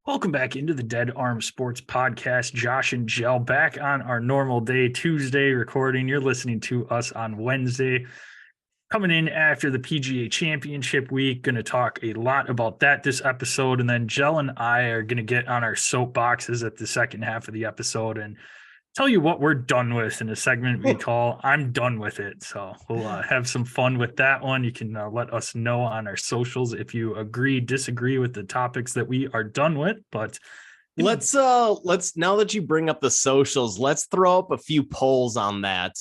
Welcome back into the Dead Arm Sports Podcast. Josh and Jell back on our normal day, Tuesday recording. You're listening to us on Wednesday. Coming in after the PGA Championship week, going to talk a lot about that this episode. And then Jell and I are going to get on our soapboxes at the second half of the episode and tell you what we're done with in a segment we call I'm Done With It. So we'll have some fun with that one. You can let us know on our socials if you agree, disagree with the topics that we are done with. But let's now that you bring up the socials, let's throw up a few polls on that.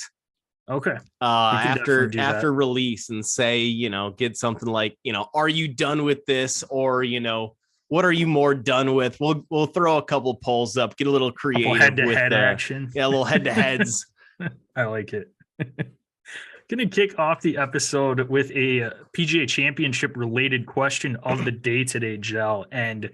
Okay. After release and say, get something like, are you done with this? Or, what are you more done with? We'll throw a couple polls up, get a little creative head-to-head action. Yeah, a little head-to-heads. I like it. Going to kick off the episode with a PGA Championship related question of the day today, Jell. And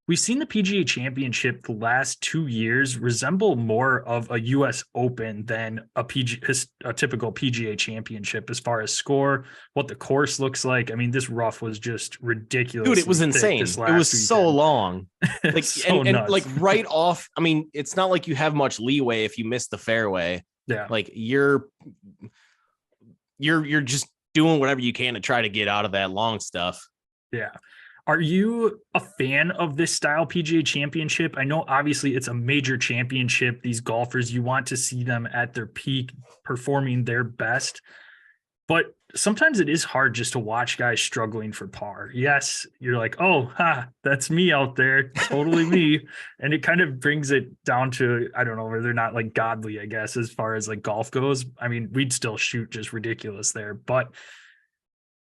we've seen the PGA Championship the last 2 years resemble more of a U.S. Open than a typical PGA Championship as far as score, what the course looks like. I mean, this rough was just ridiculous. Dude, it was insane. It was so long. Like, and like right off, I mean, it's not like you have much leeway if you miss the fairway. Yeah. Like you're just doing whatever you can to try to get out of that long stuff. Yeah. Are you a fan of this style PGA Championship? I know obviously it's a major championship. These golfers, you want to see them at their peak performing their best. But sometimes it is hard just to watch guys struggling for par. Yes, you're like, oh, that's me out there. Totally me. And it kind of brings it down to, I don't know, where they're not like godly, I guess, as far as like golf goes. I mean, we'd still shoot just ridiculous there. But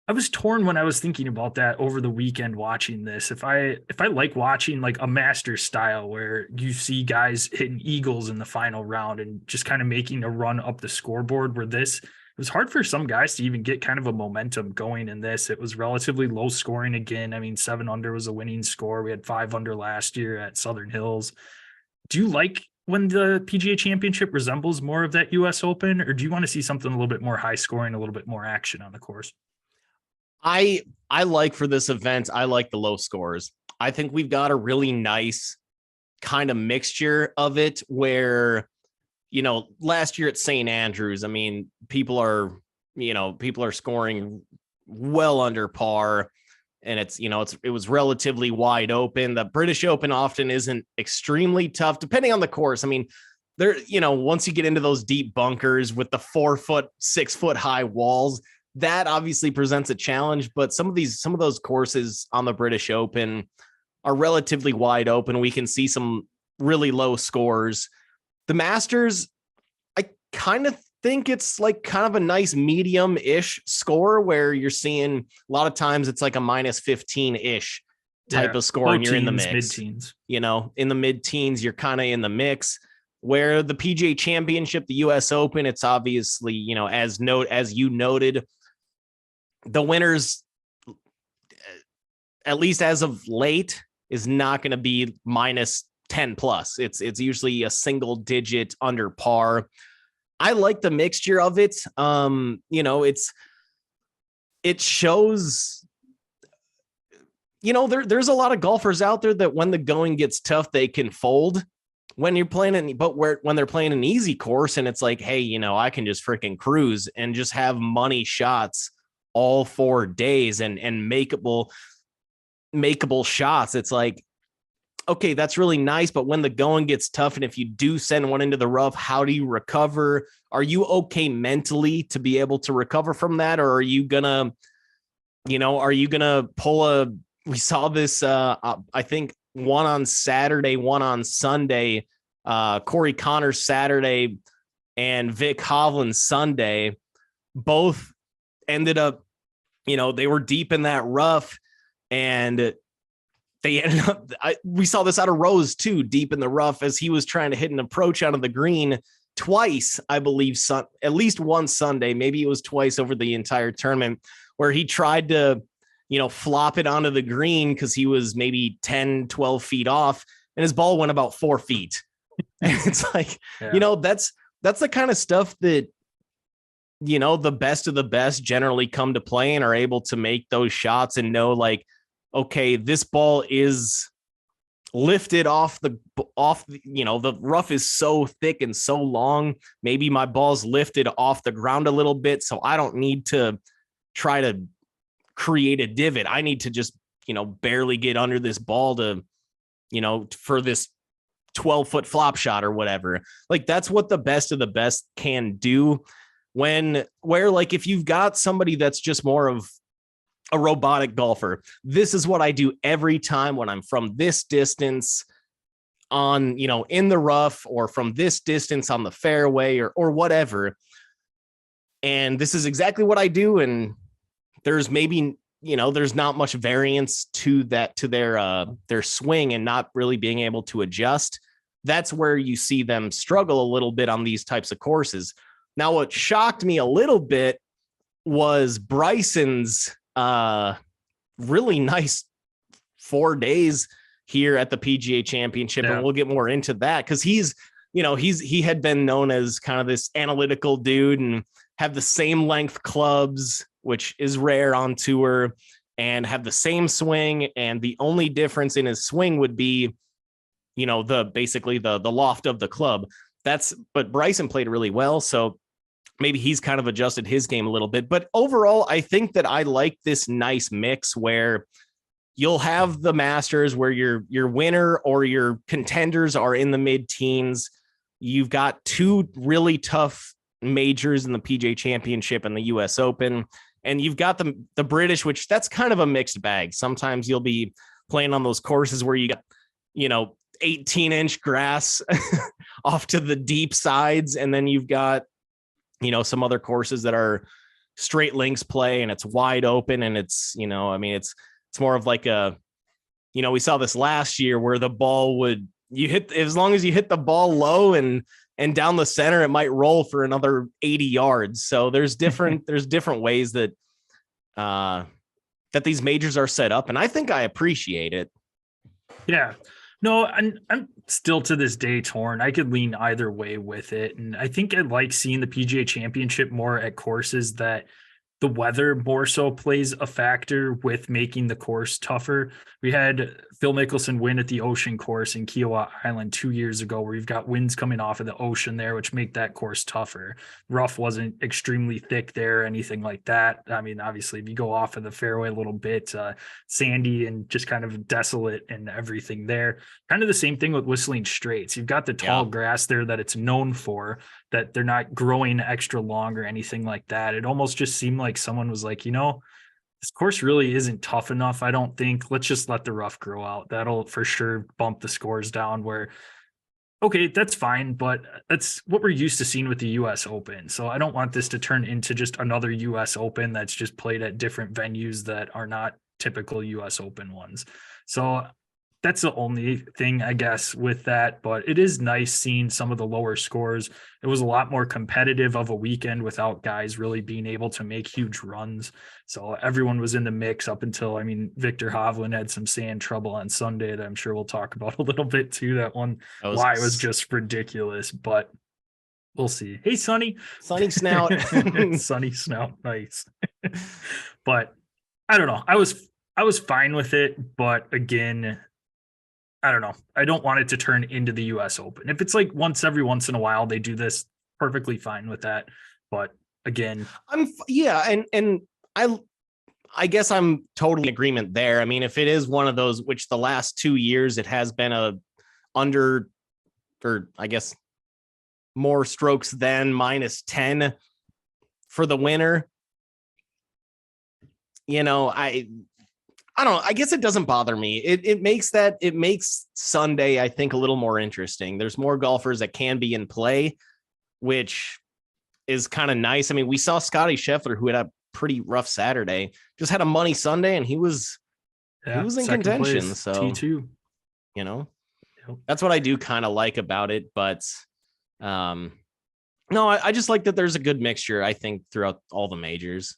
I was torn when I was thinking about that over the weekend watching this. If I like watching like a Masters style where you see guys hitting eagles in the final round and just kind of making a run up the scoreboard, where it was hard for some guys to even get kind of a momentum going in this. It was relatively low scoring again. I mean, 7 under was a winning score. We had 5 under last year at Southern Hills. Do you like when the PGA Championship resembles more of that US Open, or do you want to see something a little bit more high scoring, a little bit more action on the course? I like for this event, I like the low scores. I think we've got a really nice kind of mixture of it where, last year at St. Andrews, I mean, people are scoring well under par, and it was relatively wide open. The British Open often isn't extremely tough, depending on the course. I mean, once you get into those deep bunkers with the 4 foot, 6 foot high walls, that obviously presents a challenge, but some of those courses on the British Open are relatively wide open. We can see some really low scores. The Masters, I kind of think it's like kind of a nice medium-ish score where you're seeing a lot of times it's like a minus 15-ish type of score, and you're in the mix. Mid-teens. In the mid-teens, you're kind of in the mix. Where the PGA Championship, the US Open, it's obviously, as you noted, the winners, at least as of late, is not going to be minus 10 plus. It's usually a single digit under par. I like the mixture of it. It shows, there's a lot of golfers out there that when the going gets tough, they can fold. When you're playing, when they're playing an easy course and it's like, hey, I can just freaking cruise and just have money shots all 4 days and makeable shots. It's like, okay, that's really nice. But when the going gets tough, and if you do send one into the rough, how do you recover? Are you okay mentally to be able to recover from that? Or are you gonna pull we saw this, I think one on Saturday, one on Sunday, Corey Connors Saturday and Vic Hovland Sunday, both ended up, they were deep in that rough, and they ended up, we saw this out of Rose too, deep in the rough as he was trying to hit an approach out of the green twice, I believe, at least one Sunday, maybe it was twice over the entire tournament, where he tried to, flop it onto the green because he was maybe 10, 12 feet off, and his ball went about 4 feet. And it's like, that's the kind of stuff that, the best of the best generally come to play and are able to make those shots and know, like, okay, this ball is lifted the rough is so thick and so long. Maybe my ball's lifted off the ground a little bit, so I don't need to try to create a divot. I need to just, barely get under this ball to, for this 12-foot flop shot or whatever. Like, that's what the best of the best can do. Where like, if you've got somebody that's just more of a robotic golfer, this is what I do every time when I'm from this distance on, in the rough, or from this distance on the fairway, or whatever. And this is exactly what I do. And there's maybe, there's not much variance to their swing and not really being able to adjust. That's where you see them struggle a little bit on these types of courses. Now, what shocked me a little bit was Bryson's really nice 4 days here at the PGA Championship. Yeah. And we'll get more into that, because he had been known as kind of this analytical dude and have the same length clubs, which is rare on tour, and have the same swing. And the only difference in his swing would be, basically the loft of the club. But Bryson played really well. So maybe he's kind of adjusted his game a little bit. But overall, I think that I like this nice mix where you'll have the Masters where your winner or your contenders are in the mid-teens. You've got two really tough majors in the PGA Championship and the US Open. And you've got the British, which that's kind of a mixed bag. Sometimes you'll be playing on those courses where you got, 18-inch grass off to the deep sides. And then you've got, some other courses that are straight links play and it's wide open. And it's, it's more of like we saw this last year where the ball as long as you hit the ball low and down the center, it might roll for another 80 yards. So there's different ways that these majors are set up. And I think I appreciate it. Yeah. No, I'm still to this day torn. I could lean either way with it. And I think I like seeing the PGA Championship more at courses that the weather more so plays a factor with making the course tougher. We had Phil Mickelson win at the Ocean course in Kiowa Island 2 years ago, where you've got winds coming off of the ocean there, which make that course tougher. Rough wasn't extremely thick there, anything like that. I mean, obviously, if you go off of the fairway a little bit, sandy and just kind of desolate and everything there. Kind of the same thing with Whistling Straits. You've got the tall grass there that it's known for, that they're not growing extra long or anything like that. It almost just seemed like someone was like, this course really isn't tough enough. I don't think, let's just let the rough grow out. That'll for sure bump the scores down, where, okay, that's fine, but that's what we're used to seeing with the US Open. So I don't want this to turn into just another US Open that's just played at different venues that are not typical US Open ones. So that's the only thing, I guess, with that. But it is nice seeing some of the lower scores. It was a lot more competitive of a weekend without guys really being able to make huge runs. So everyone was in the mix up until, Victor Hovland had some sand trouble on Sunday that I'm sure we'll talk about a little bit too. That was just ridiculous, but we'll see. Hey, Sunny Snout. Sunny Snout. Nice. But I don't know. I was fine with it, but again, I don't know. I don't want it to turn into the US Open. If it's like every once in a while they do this, perfectly fine with that. But again, and I guess I'm totally in agreement there. I mean, if it is one of those, which the last 2 years it has been or I guess more strokes than -10 for the winner. I don't know. I guess it doesn't bother me. It makes Sunday, I think, a little more interesting. There's more golfers that can be in play, which is kind of nice. I mean, we saw Scotty Scheffler, who had a pretty rough Saturday, just had a money Sunday, and he was in contention. Place, so T2, that's what I do kind of like about it. But no, I just like that there's a good mixture, I think, throughout all the majors.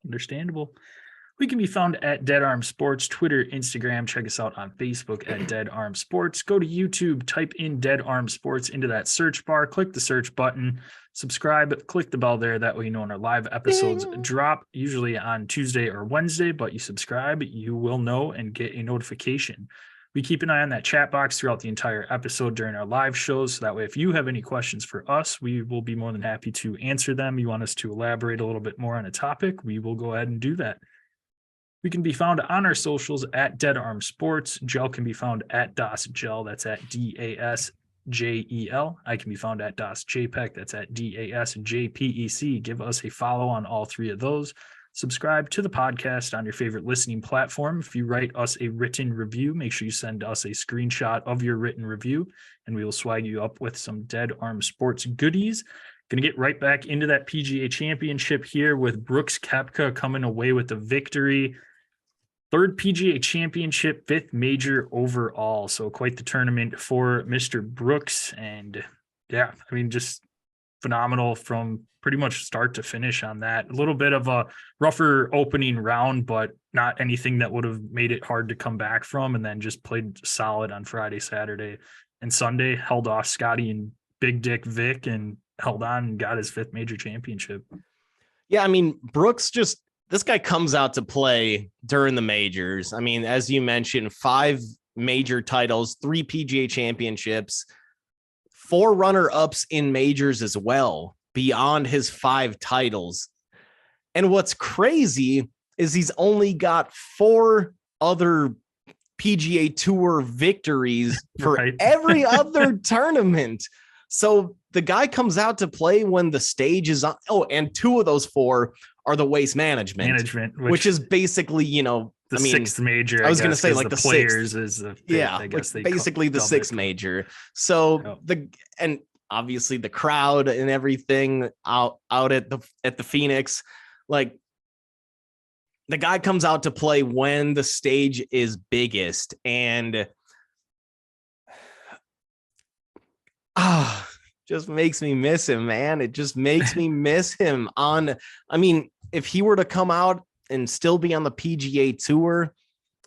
Understandable. We can be found at Dead Arm Sports, Twitter, Instagram. Check us out on Facebook at Dead Arm Sports. Go to YouTube, type in Dead Arm Sports into that search bar, click the search button, subscribe, click the bell there. That way you know when our live episodes drop, usually on Tuesday or Wednesday, but you subscribe, you will know and get a notification. We keep an eye on that chat box throughout the entire episode during our live shows. So that way, if you have any questions for us, we will be more than happy to answer them. You want us to elaborate a little bit more on a topic, we will go ahead and do that. We can be found on our socials at Dead Arm Sports. Gel can be found at Das Gel. That's at DASJEL. I can be found at Das JPEG. That's at DASJPEC. Give us a follow on all three of those. Subscribe to the podcast on your favorite listening platform. If you write us a written review, make sure you send us a screenshot of your written review, and we will swag you up with some Dead Arm Sports goodies. Going to get right back into that PGA Championship here with Brooks Koepka coming away with the victory. Third PGA Championship, fifth major overall. So quite the tournament for Mr. Brooks. And yeah, I mean, just phenomenal from pretty much start to finish on that. A little bit of a rougher opening round, but not anything that would have made it hard to come back from. And then just played solid on Friday, Saturday, and Sunday. Held off Scotty and Big Dick Vic and held on and got his fifth major championship. Yeah, I mean, Brooks this guy comes out to play during the majors. I mean, as you mentioned, 5 major titles, 3 PGA championships, 4 runner-ups in majors as well, beyond his 5 titles. And what's crazy is he's only got 4 other PGA Tour victories for every other tournament. So the guy comes out to play when the stage is on. Oh, and 2 of those 4 are the Waste Management, which is basically, the 6th major. I was going to say like the Players 6th. Is the fifth, yeah, I guess they basically the 6th major. So and obviously the crowd and everything out at the Phoenix, like the guy comes out to play when the stage is biggest, and just makes me miss him, man. It just makes me miss him if he were to come out and still be on the PGA Tour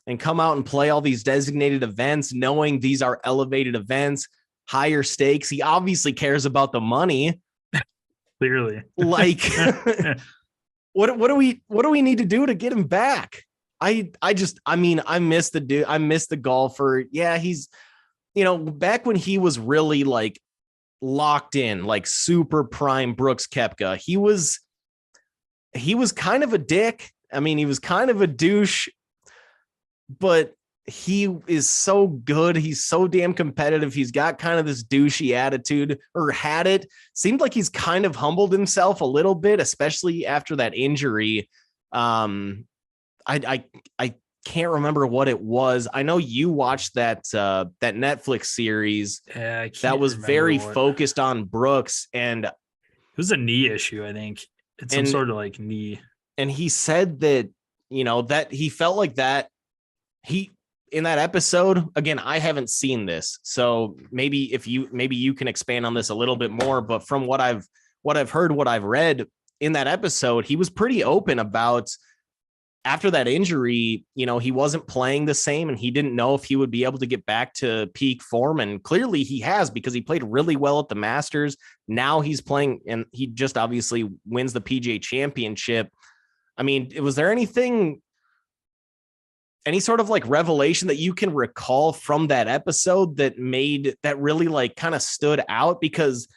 and come out and play all these designated events, knowing these are elevated events, higher stakes. He obviously cares about the money. Clearly. Like what do we need to do to get him back? I miss the dude. I miss the golfer. Yeah, he's, back when he was really like locked in, like super prime Brooks Koepka, he was kind of a dick. I mean, he was kind of a douche, but he is so good. He's so damn competitive. He's got kind of this douchey attitude, or had it. Seemed like he's kind of humbled himself a little bit, especially after that injury. I can't remember what it was. I know you watched that Netflix series that was very focused on Brooks, and it was a knee issue. I think it's some sort of like knee. And he said that, that he felt like that in that episode, again, I haven't seen this, so maybe you can expand on this a little bit more, but from what I've heard, what I've read in that episode, he was pretty open about, after that injury, he wasn't playing the same, and he didn't know if he would be able to get back to peak form. And clearly he has, because he played really well at the Masters. Now he's playing, and he just obviously wins the PGA Championship. I mean, was there any sort of like revelation that you can recall from that episode that really like kind of stood out? Because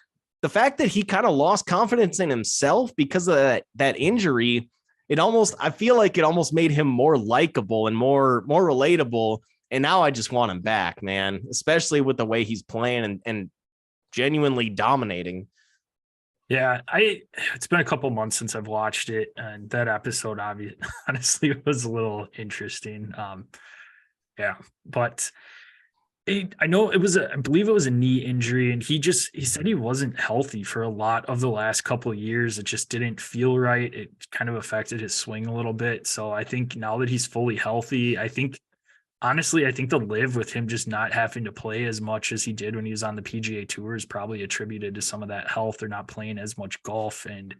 the fact that he kind of lost confidence in himself because of that injury, I feel like it almost made him more likable and more relatable. And now I just want him back, man, especially with the way he's playing and genuinely dominating. Yeah, it's been a couple months since I've watched it, and that episode honestly was a little interesting. But I know I believe it was a knee injury, and he said he wasn't healthy for a lot of the last couple of years. It just didn't feel right. It kind of affected his swing a little bit. So I think now that he's fully healthy, honestly, I think the live with him just not having to play as much as he did when he was on the PGA Tour is probably attributed to some of that health, or not playing as much golf. And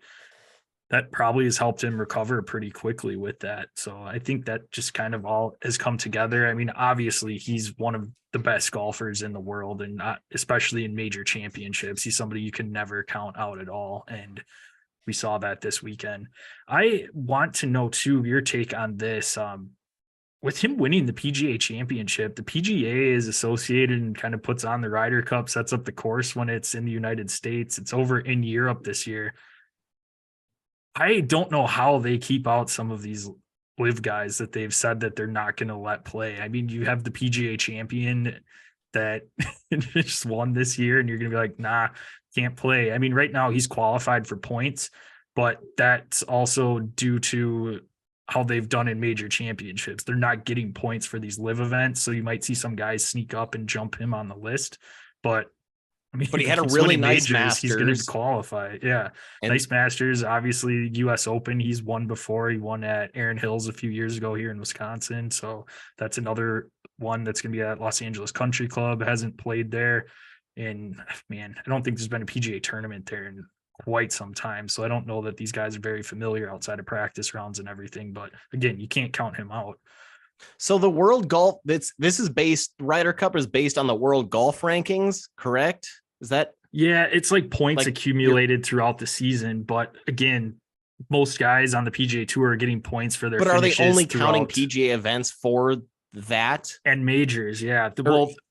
that probably has helped him recover pretty quickly with that. So I think that just kind of all has come together. I mean, obviously he's one of the best golfers in the world, and especially in major championships. He's somebody you can never count out at all. And we saw that this weekend. I want to know too, your take on this. with him winning the PGA Championship, the PGA is associated and kind of puts on the Ryder Cup, sets up the course when it's in the United States. It's over in Europe this year. I don't know how they keep out some of these live guys that they've said that they're not going to let play. I mean, you have the PGA champion that just won this year, and you're going to be like, nah, can't play. I mean, right now he's qualified for points, but that's also due to how they've done in major championships. They're not getting points for these live events. So you might see some guys sneak up and jump him on the list. But I mean, But he had a really nice Masters. He's going to qualify. Yeah. And nice Masters. Obviously, US Open, he's won before. He won at Erin Hills a few years ago here in Wisconsin. So that's another one that's going to be at Los Angeles Country Club. Hasn't played there. And man, I don't think there's been a PGA tournament there in quite some time. So I don't know that these guys are very familiar outside of practice rounds and everything. But again, you can't count him out. So the world golf, this is based, Ryder Cup is based on the world golf rankings, correct? Is that? Yeah, it's like points accumulated throughout the season. But again, most guys on the PGA Tour are getting points for their finishes. But are they only counting PGA events for that? And majors, yeah.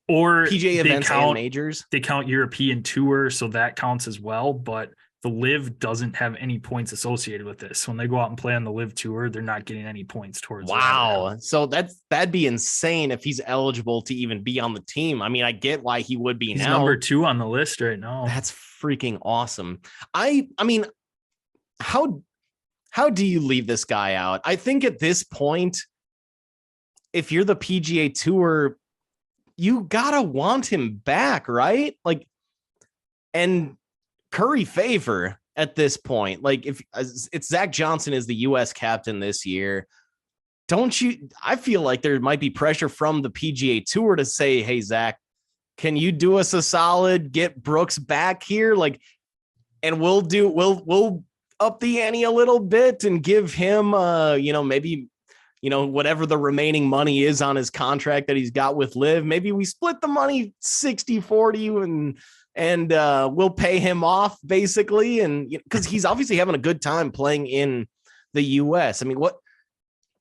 Or PGA events and majors? They count European Tour, so that counts as well. But the LIV doesn't have any points associated with this. When they go out and play on the LIV Tour, they're not getting any points towards. Wow. So that'd be insane if he's eligible to even be on the team. I mean, I get why he would be. He's now number 2 on the list right now. That's freaking awesome. I mean, how do you leave this guy out? I think at this point, if you're the PGA Tour, you gotta want him back, right? Like, and curry favor at this point. Like, if it's Zach Johnson is the US captain this year, don't you? I feel like there might be pressure from the PGA Tour to say, hey, Zach, can you do us a solid, get Brooks back here? Like, and we'll up the ante a little bit and give him, maybe, whatever the remaining money is on his contract that he's got with LIV. Maybe we split the money 60-40 and we'll pay him off basically. And because he's obviously having a good time playing in the US. I mean,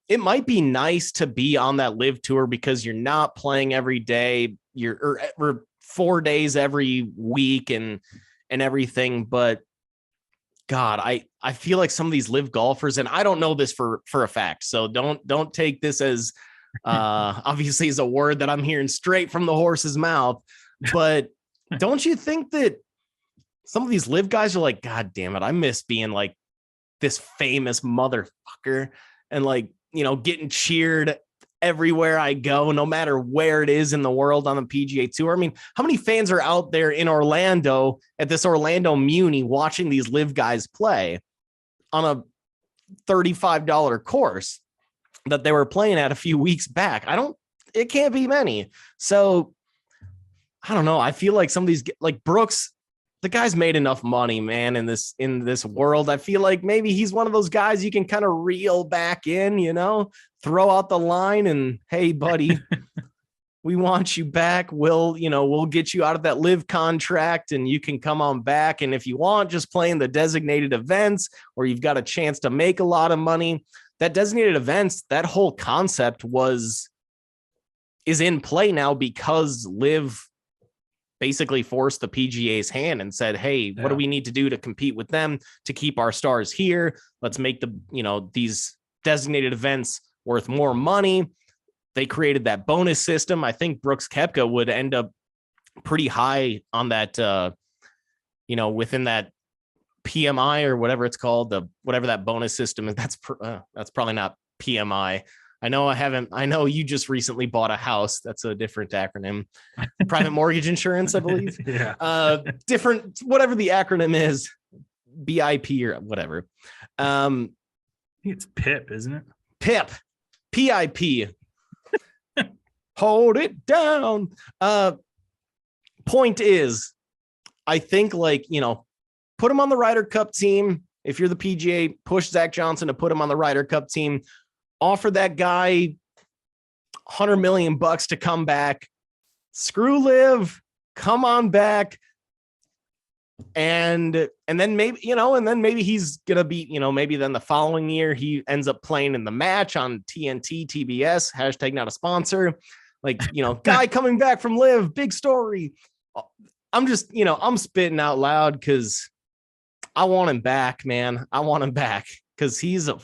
it might be nice to be on that LIV Tour because you're not playing every day, or 4 days every week and everything. But God, I feel like some of these LIV golfers, and I don't know this for a fact, so don't take this as obviously as a word that I'm hearing straight from the horse's mouth. But don't you think that some of these LIV guys are like, God damn it, I miss being like this famous motherfucker and like, getting cheered everywhere I go, no matter where it is in the world on the PGA Tour. I mean, how many fans are out there in Orlando at this Orlando Muni watching these LIV guys play on a $35 course that they were playing at a few weeks back? It can't be many. So I don't know. I feel like some of these, like Brooks, the guy's made enough money, man, in this world. I feel like maybe he's one of those guys you can kind of reel back in, throw out the line and, hey, buddy, we want you back. We'll get you out of that LIV contract and you can come on back. And if you want, just play in the designated events where you've got a chance to make a lot of money. That designated events, that whole concept is in play now because LIV basically forced the PGA's hand and said, hey, what do we need to do to compete with them to keep our stars here? Let's make these designated events worth more money. They created that bonus system. I think Brooks Koepka would end up pretty high on that, within that PMI or whatever it's called, whatever that bonus system is. That's probably not PMI. I know you just recently bought a house. That's a different acronym. Private mortgage insurance, I believe. Yeah. Different, whatever the acronym is, BIP or whatever. I think it's PIP, isn't it? PIP. PIP. Hold it down. Point is, I think put him on the Ryder Cup team. If you're the PGA, push Zach Johnson to put him on the Ryder Cup team. Offer that guy $100 million to come back. Screw LIV. Come on back. And then maybe, and then maybe he's going to be, maybe then the following year he ends up playing in the match on TNT, TBS, hashtag not a sponsor. Like, guy coming back from Live, big story. I'm just, I'm spitting out loud because I want him back, man. I want him back because he's a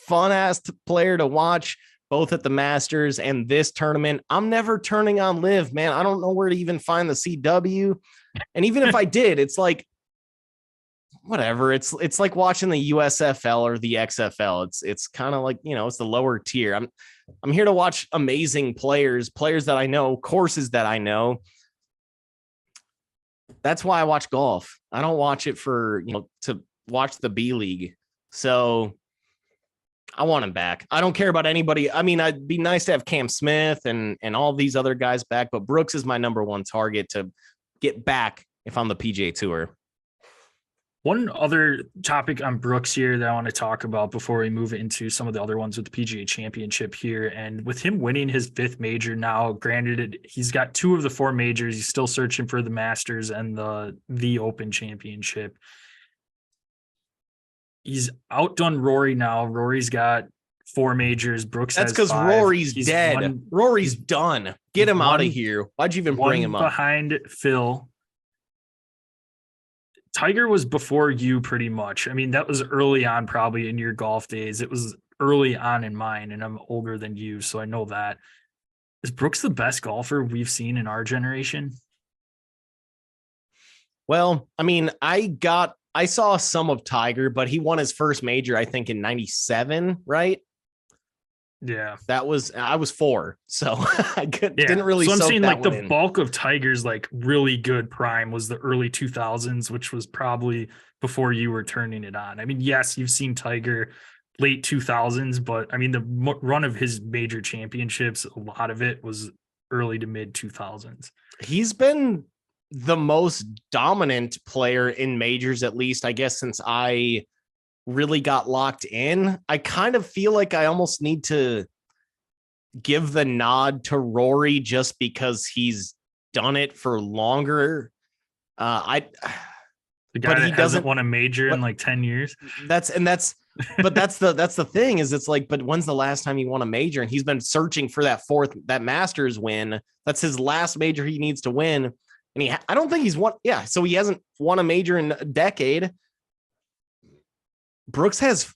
fun ass player to watch, both at the Masters and this tournament. I'm never turning on Live, man. I don't know where to even find the CW. And even if I did, it's like, whatever. It's like watching the USFL or the XFL. It's kind of like, it's the lower tier. I'm here to watch amazing players that I know, courses that I know. That's why I watch golf. I don't watch it for, to watch the B League. So I want him back. I don't care about anybody. I mean, it'd be nice to have Cam Smith and all these other guys back, but Brooks is my number one target to get back if I'm the PGA Tour. One other topic on Brooks here that I want to talk about before we move into some of the other ones with the PGA Championship here. And with him winning his 5th major now, granted, he's got 2 of the 4 majors. He's still searching for the Masters and the Open Championship. He's outdone Rory now. Rory's got 4 majors. Brooks That's has 5. That's because Rory's dead. Rory's done. Get him out of here. Why'd you even bring him up? Behind Phil. Tiger was before you pretty much. I mean, that was early on probably in your golf days. It was early on in mine, and I'm older than you, so I know that. Is Brooks the best golfer we've seen in our generation? Well, I mean, I saw some of Tiger, but he won his first major, I think, in 97, right? Yeah. I was 4, so I didn't really. So I'm saying like the bulk of Tiger's like really good prime was the early 2000s, which was probably before you were turning it on. I mean, yes, you've seen Tiger late 2000s, but I mean, the run of his major championships, a lot of it was early to mid 2000s. He's been the most dominant player in majors, at least, I guess, since I really got locked in. I kind of feel like I almost need to give the nod to Rory just because he's done it for longer. The guy that hasn't won a major in like 10 years. That's the thing is, it's like, but when's the last time he won a major? And he's been searching for that Masters win. That's his last major he needs to win. And I don't think he's won. Yeah. So he hasn't won a major in a decade. Brooks has.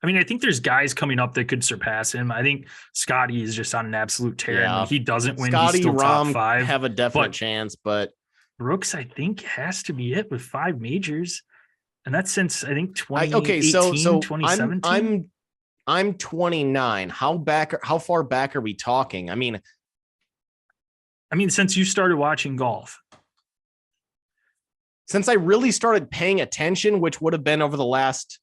I mean, I think there's guys coming up that could surpass him. I think Scotty is just on an absolute tear. Yeah. And when he doesn't win, Scotty, he's still top 5. Have a definite chance, but Brooks, I think, has to be it with 5 majors. And that's since, I think, 2018, so 2017. I'm 29. How far back are we talking? I mean, since you started watching golf. Since I really started paying attention, which would have been over the last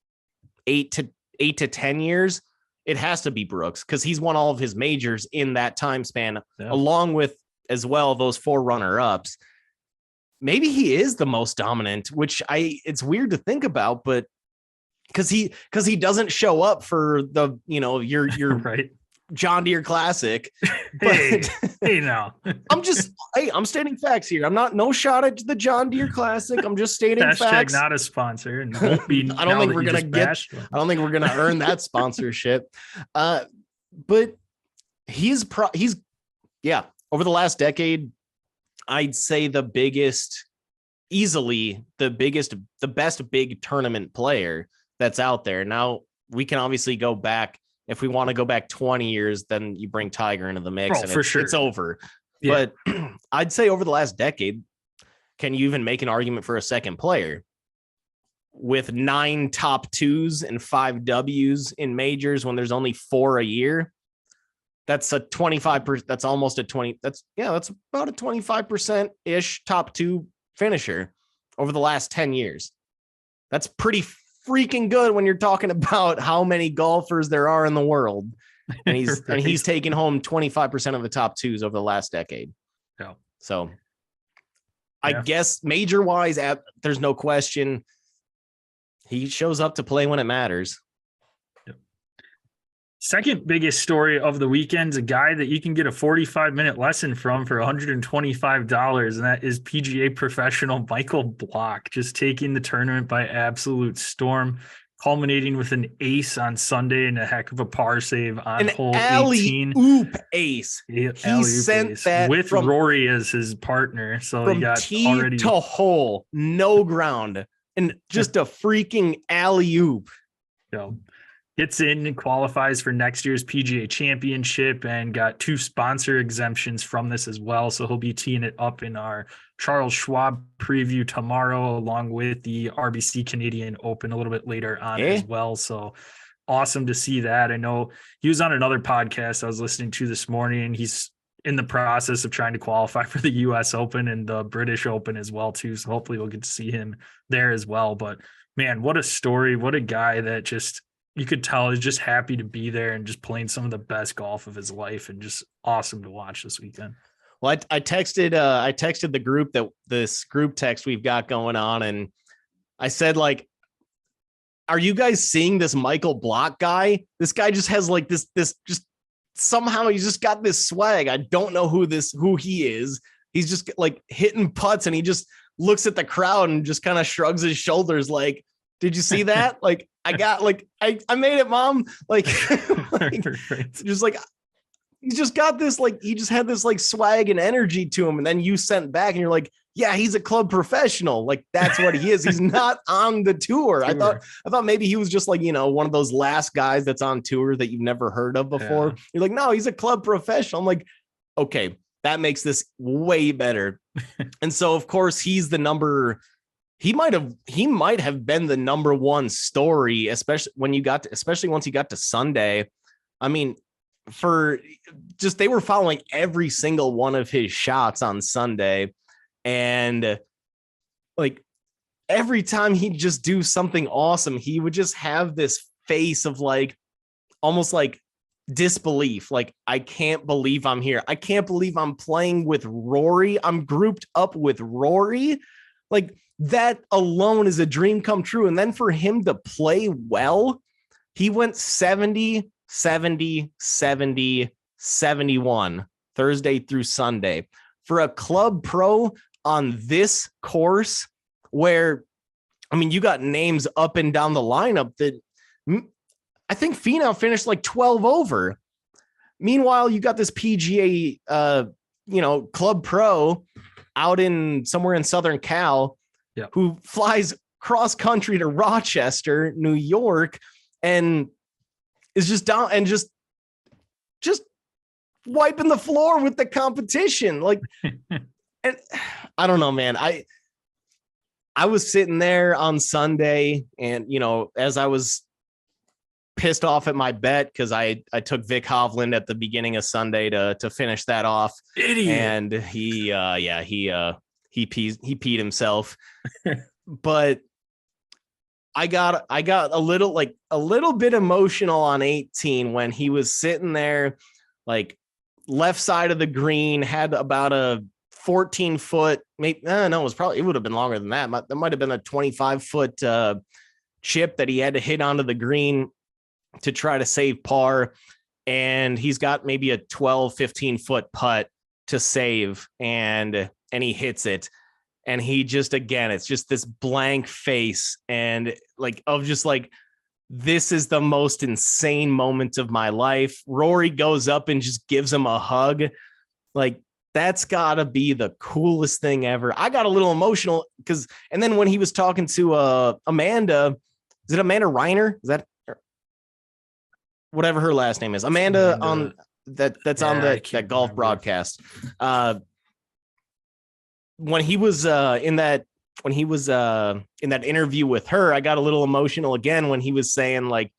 8 to 10 years, it has to be Brooks because he's won all of his majors in that time span, along with as well those 4 runner-ups. Maybe he is the most dominant, which it's weird to think about, but because he doesn't show up for the your right. John Deere Classic. Hey now. I'm stating facts here. I'm not no shot at the John Deere Classic. I'm just stating facts. Not a sponsor, and won't be. I don't think we're gonna earn that sponsorship. But he's over the last decade, I'd say the best big tournament player that's out there. Now we can obviously go back. If we want to go back 20 years, then you bring Tiger into the mix and it's over. Yeah. But I'd say over the last decade, can you even make an argument for a second player with 9 top 2s and 5 W's in majors when there's only 4 a year? That's a 25%. That's almost a 20. That's about a 25% ish top 2 finisher over the last 10 years. That's pretty freaking good when you're talking about how many golfers there are in the world. And he's taken home 25% of the top 2s over the last decade. Yeah. So I guess major wise, there's no question. He shows up to play when it matters. Second biggest story of the weekend is a guy that you can get a 45-minute lesson from for $125, and that is PGA professional Michael Block, just taking the tournament by absolute storm, culminating with an ace on Sunday and a heck of a par save on An hole 18. alley-oop ace. He Alley-oop sent ace that with from Rory as his partner. So he from got tee already to hole, no ground, and just a freaking alley-oop. you know, gets in and qualifies for next year's PGA Championship and got 2 sponsor exemptions from this as well. So he'll be teeing it up in our Charles Schwab preview tomorrow, along with the RBC Canadian Open a little bit later on as well. So awesome to see that. I know he was on another podcast I was listening to this morning, and he's in the process of trying to qualify for the US Open and the British Open as well too. So hopefully we'll get to see him there as well. But man, what a story. What a guy that just, you could tell he's just happy to be there and just playing some of the best golf of his life, and just awesome to watch this weekend. Well, I texted the group, that this group text we've got going on, and I said, like, are you guys seeing this Michael Block guy? This guy just has like this just somehow he's just got this swag. I don't know who he is. He's just like hitting putts, and he just looks at the crowd and just kind of shrugs his shoulders like, did you see that? Like, I got like, I made it, mom. Like, just like, he's just got this, like, he just had this like swag and energy to him. And then you sent back and you're like, yeah, he's a club professional. Like, that's what he is. He's not on the tour. I thought maybe he was just like, one of those last guys that's on tour that you've never heard of before. Yeah. You're like, no, he's a club professional. I'm like, okay, that makes this way better. And so of course he's the number, he might have been the number one story, especially once he got to Sunday. I mean, they were following every single one of his shots on Sunday. And like every time he'd just do something awesome, he would just have this face of like, almost like disbelief. Like, I can't believe I'm here. I can't believe I'm playing with Rory. I'm grouped up with Rory. Like, that alone is a dream come true. And then for him to play well, he went 70, 70, 70, 71 Thursday through Sunday for a club pro on this course, where, I mean, you got names up and down the lineup that I think Finau finished like 12 over. Meanwhile, you got this PGA, club pro out in somewhere in Southern Cal, who flies cross country to Rochester, New York, and is just down and just wiping the floor with the competition. Like, and I don't know, man. I was sitting there on Sunday, and as I was pissed off at my bet because I took Vic Hovland at the beginning of Sunday to finish that off. Idiot. And he peed himself. But I got a little bit emotional on 18 when he was sitting there, like, left side of the green, had about a 14-foot, maybe, no, it would have been longer than that. That might have been a 25-foot chip that he had to hit onto the green to try to save par. And he's got maybe a 15-foot putt to save, and he hits it. And he just, again, it's just this blank face, and this is the most insane moment of my life. Rory goes up and just gives him a hug. Like, that's gotta be the coolest thing ever. I got a little emotional and then when he was talking to Amanda, is it Amanda Reiner? Is that whatever her last name is? Amanda on that's on that golf broadcast. When he was in that interview with her, I got a little emotional again when he was saying, like,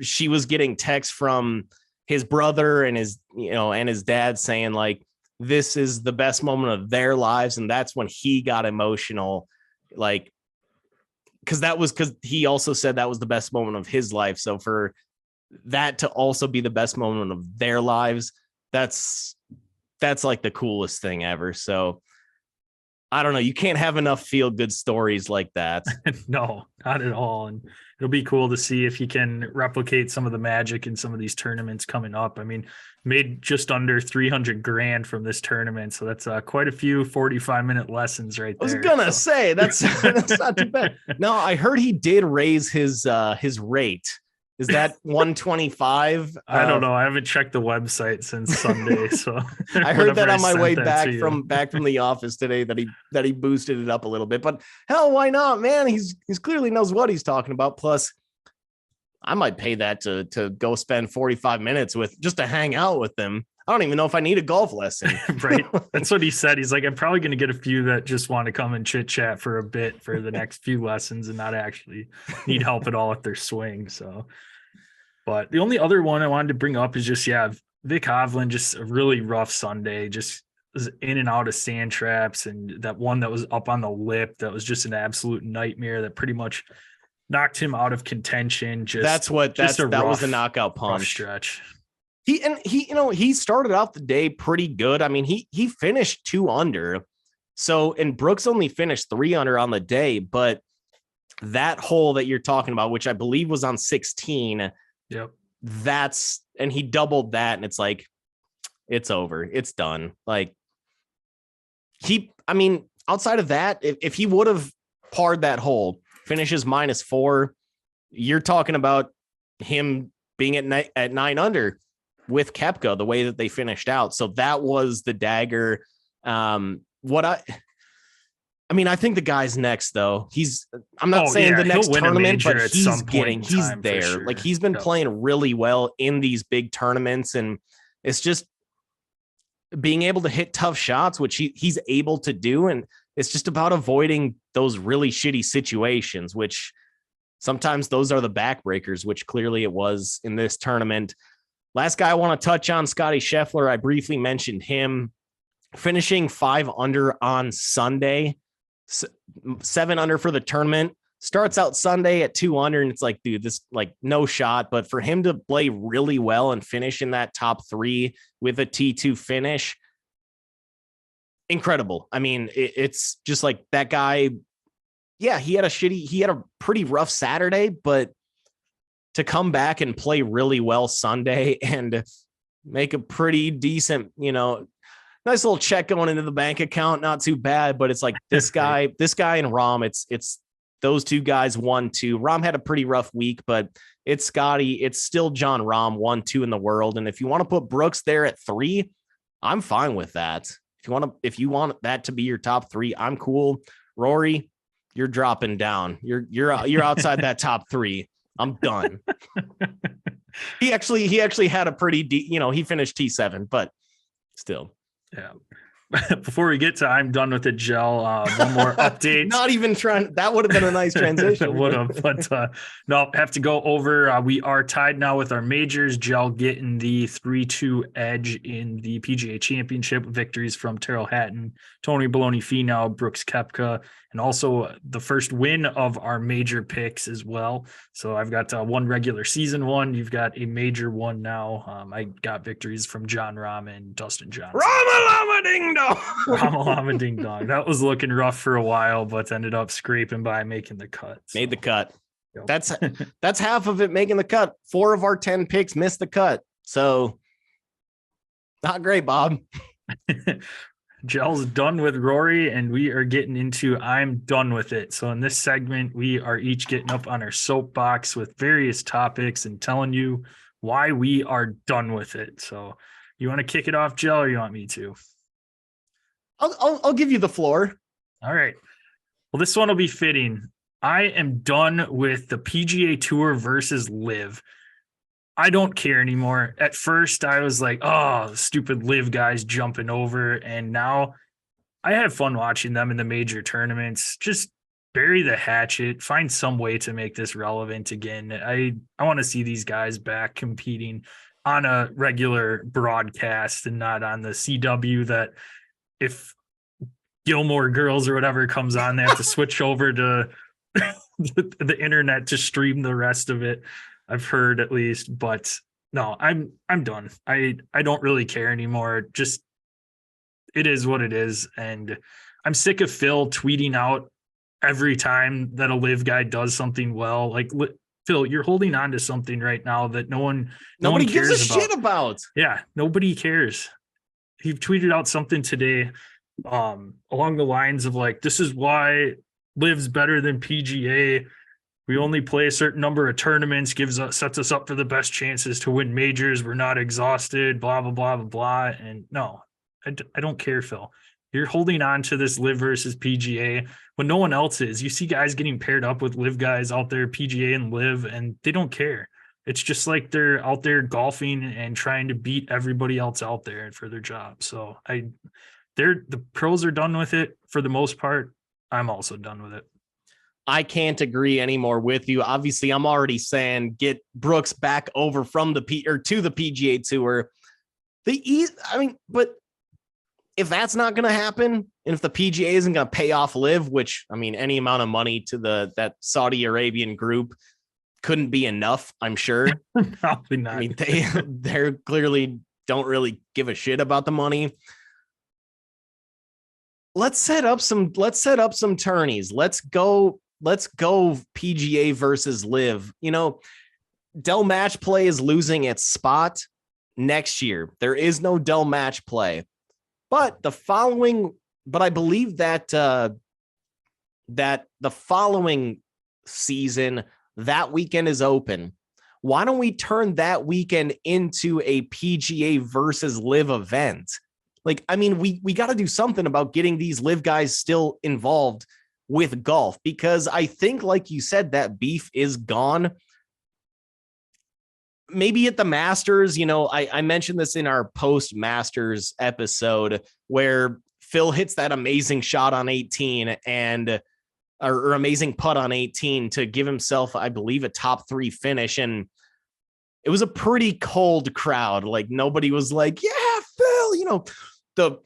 she was getting texts from his brother and his dad saying, like, this is the best moment of their lives. And that's when he got emotional, like, because he also said that was the best moment of his life. So for that to also be the best moment of their lives, that's like the coolest thing ever. So I don't know. You can't have enough feel good stories like that. No, not at all. And it'll be cool to see if he can replicate some of the magic in some of these tournaments coming up. I mean, made just under 300 grand from this tournament. So that's quite a few 45-minute lessons right I was there. gonna say that's not too bad. No, I heard he did raise his rate. Is that 125? I don't know. I haven't checked the website since Sunday, so I heard that on my way back from the office today that he boosted it up a little bit. But hell, why not, man? He's clearly knows what he's talking about. Plus, I might pay that to go spend 45 minutes with just to hang out with them. I don't even know if I need a golf lesson. Right. That's what he said. He's like, I'm probably going to get a few that just want to come and chit chat for a bit for the next few lessons and not actually need help at all with their swing. So, but the only other one I wanted to bring up is just, Vic Hovland, just a really rough Sunday, just was in and out of sand traps. And that one that was up on the lip, that was just an absolute nightmare that pretty much knocked him out of contention. That was the knockout punch stretch. He started off the day pretty good. I mean, he finished 2 under. So, and Brooks only finished 3 under on the day, but that hole that you're talking about, which I believe was on 16. Yep. And he doubled that, and it's like, it's over. It's done. Like outside of that, if he would have parred that hole, finishes -4, you're talking about him being at 9 under with Koepka, the way that they finished out. So that was the dagger. I think the guy's next though. I'm not saying the next tournament, but he's there. Sure. Like he's been playing really well in these big tournaments, and it's just being able to hit tough shots, which he's able to do. And it's just about avoiding those really shitty situations, which sometimes those are the backbreakers, which clearly it was in this tournament. Last guy I want to touch on, Scotty Scheffler. I briefly mentioned him finishing 5 under on Sunday, 7 under for the tournament. Starts out Sunday at 2 under, and it's like, dude, this like no shot. But for him to play really well and finish in that top 3 with a T2 finish, incredible. I mean, it's just like that guy. Yeah, he had a pretty rough Saturday, but to come back and play really well Sunday and make a pretty decent, nice little check going into the bank account, not too bad. But it's like this guy and Rahm, it's those 2 guys 1-2. Rahm had a pretty rough week, but it's Scotty. It's still John Rahm 1-2 in the world. And if you want to put Brooks there at 3, I'm fine with that. If you want that to be your top 3, I'm cool. Rory, you're dropping down. You're outside that top 3. I'm done. He actually had a pretty he finished T7, but still. Yeah. Before we get to I'm done with it, Gel, one more update. Not even trying. That would have been a nice transition. Would have, but no, have to go over. We are tied now with our majors. Gel getting the 3-2 edge in the PGA Championship. Victories from Terrell Hatton, Tony Baloney Finau, Brooks Koepka, and also the first win of our major picks as well. So I've got one regular season one. You've got a major one now. I got victories from John Rahm and Dustin Johnson. Rama ding dong. Rama ding dong. That was looking rough for a while, but ended up scraping by making the cut. So. Made the cut. Yep. That's half of it making the cut. 4 of our 10 picks missed the cut. So not great, Bob. Gel's done with Rory, and we are getting into I'm done with it. So in this segment, we are each getting up on our soapbox with various topics and telling you why we are done with it. So you want to kick it off, Gel, or you want me to? I'll give you the floor. All right. Well, this one will be fitting. I am done with the PGA Tour versus Live. I don't care anymore. At first, I was like, oh, stupid Live guys jumping over. And now I have fun watching them in the major tournaments. Just bury the hatchet. Find some way to make this relevant again. I want to see these guys back competing on a regular broadcast and not on the CW that if Gilmore Girls or whatever comes on, they have to switch over to the internet to stream the rest of it. I've heard at least, but no, I'm done. I don't really care anymore. Just it is what it is. And I'm sick of Phil tweeting out every time that a live guy does something well. Like, Phil, you're holding on to something right now that no one gives a cares shit about. Yeah, nobody cares. He tweeted out something today along the lines of like, this is why live's better than PGA. We only play a certain number of tournaments, sets us up for the best chances to win majors. We're not exhausted, blah, blah, blah, blah, blah. And no, I don't care, Phil. You're holding on to this live versus PGA when no one else is. You see guys getting paired up with live guys out there, PGA and live, and they don't care. It's just like they're out there golfing and trying to beat everybody else out there for their job. So the pros are done with it for the most part. I'm also done with it. I can't agree anymore with you. Obviously, I'm already saying get Brooks back over from to the PGA Tour. But if that's not going to happen, and if the PGA isn't going to pay off live, which I mean, any amount of money to that Saudi Arabian group couldn't be enough, I'm sure. Probably not. I mean, they're clearly don't really give a shit about the money. Let's set up some tourneys. Let's go PGA versus live. You know, Dell Match Play is losing its spot next year. There is no Dell Match Play. But I believe that the following season, that weekend is open. Why don't we turn that weekend into a PGA versus live event? Like, I mean, we got to do something about getting these live guys still involved with golf, because I think, like you said, that beef is gone. Maybe at the Masters, you know, I mentioned this in our post Masters episode where Phil hits that amazing shot on 18 or amazing putt on 18 to give himself, I believe, a top 3 finish. And it was a pretty cold crowd. Like, nobody was like, yeah, Phil, you know, the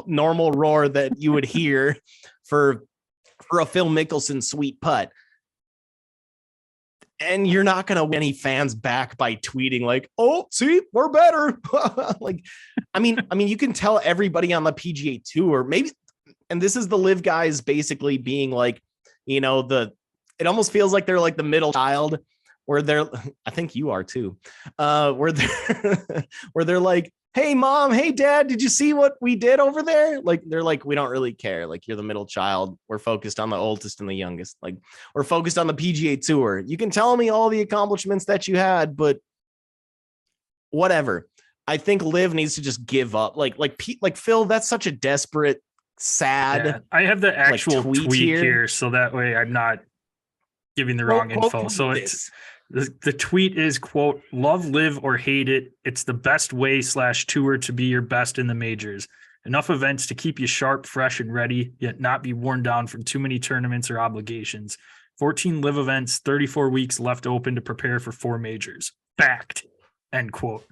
normal roar that you would hear for a Phil Mickelson sweet putt. And you're not going to win any fans back by tweeting like, oh, see, we're better. Like, I mean, you can tell everybody on the PGA Tour, maybe, and this is the live guys basically being like, you know, it almost feels like they're like the middle child where I think you are too, where they're like, hey, mom, hey, dad, did you see what we did over there? Like, they're like, we don't really care. Like, you're the middle child. We're focused on the oldest and the youngest. Like, we're focused on the PGA Tour. You can tell me all the accomplishments that you had, but whatever. I think Liv needs to just give up. Like Phil, that's such a desperate, sad. Yeah, I have the actual tweet here, so that way I'm not giving the wrong info. So it's the tweet is, quote, love, live, or hate it. It's the best way /tour to be your best in the majors. Enough events to keep you sharp, fresh, and ready, yet not be worn down from too many tournaments or obligations. 14 live events, 34 weeks left open to prepare for 4 majors. Fact, end quote.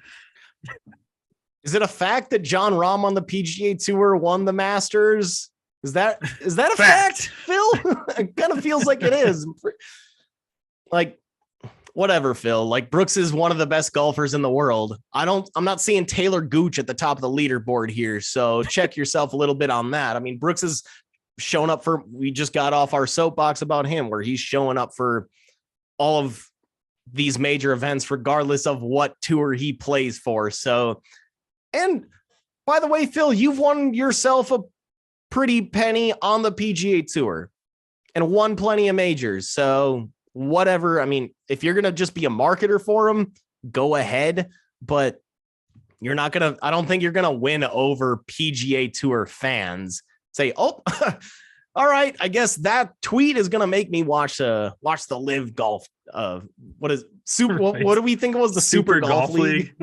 Is it a fact that John Rahm on the PGA Tour won the Masters? Is that a fact, Phil? It kind of feels like it is. Like, whatever, Phil. Like, Brooks is one of the best golfers in the world. I'm not seeing Taylor Gooch at the top of the leaderboard here, so check yourself a little bit on that. I mean, Brooks is showing up we just got off our soapbox about him, where he's showing up for all of these major events, regardless of what tour he plays for. So, and by the way, Phil, you've won yourself a pretty penny on the PGA Tour and won plenty of majors. So whatever. I mean, if you're going to just be a marketer for him, go ahead, but I don't think you're going to win over PGA Tour fans. Say, oh, all right, I guess that tweet is going to make me watch the live golf. What do we think it was? The Super Golf League.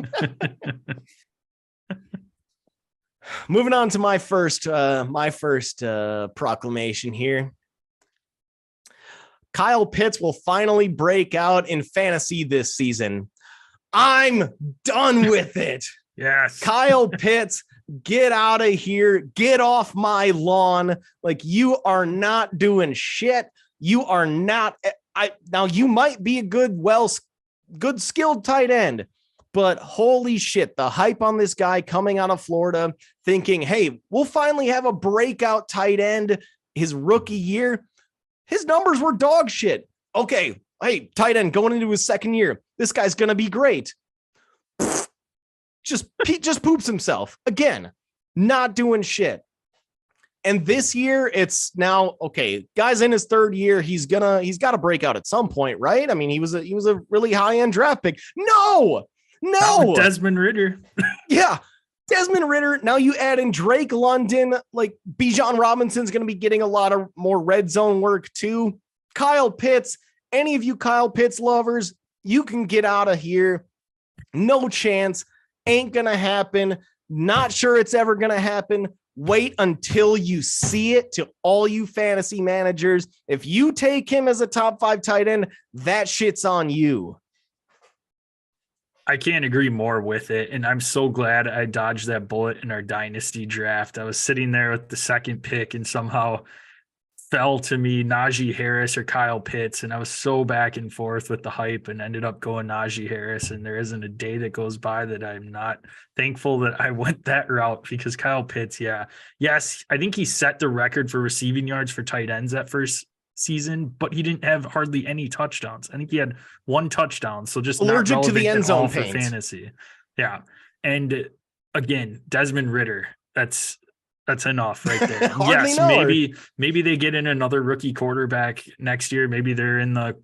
Moving on to my first proclamation here. Kyle Pitts will finally break out in fantasy this season. I'm done with it. Yes. Kyle Pitts, get out of here. Get off my lawn. Like, you are not doing shit. You are not. Now, you might be a good skilled tight end, But holy shit, the hype on this guy coming out of Florida, thinking, hey, we'll finally have a breakout tight end his rookie year. His numbers were dog shit. Okay, hey, tight end going into his second year. This guy's going to be great. Just poops himself again, not doing shit. And this year it's now, okay, guy's in his third year. He's got to break out at some point, right? I mean, he was a really high end draft pick. No, Desmond Ridder. Yeah. Desmond Ridder. Now you add in Drake London, like Bijan Robinson's going to be getting a lot of more red zone work too. Kyle Pitts, any of you Kyle Pitts lovers, you can get out of here. No chance. Ain't going to happen. Not sure it's ever going to happen. Wait until you see it. To all you fantasy managers, if you take him as a top 5 tight end, that shit's on you. I can't agree more with it. And I'm so glad I dodged that bullet in our dynasty draft. I was sitting there with the second pick and somehow fell to me Najee Harris or Kyle Pitts. And I was so back and forth with the hype and ended up going Najee Harris. And there isn't a day that goes by that I'm not thankful that I went that route, because Kyle Pitts, yes, I think he set the record for receiving yards for tight ends that first season, but he didn't have hardly any touchdowns. I think he had 1 touchdown. So just allergic to the end zone for fantasy. Yeah. And again, Desmond Ridder, that's enough right there. Yes, maybe they get in another rookie quarterback next year. Maybe they're in the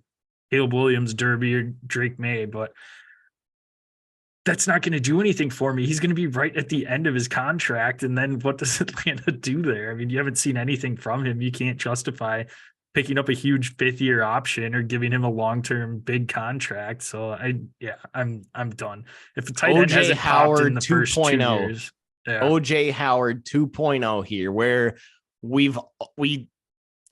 Caleb Williams Derby or Drake May, but that's not going to do anything for me. He's going to be right at the end of his contract. And then what does Atlanta do there? I mean, you haven't seen anything from him. You can't justify picking up a huge 5th-year option or giving him a long-term big contract. So I'm done. If the tight end hasn't popped in the first 2 years. Yeah. OJ Howard 2.0 here, where we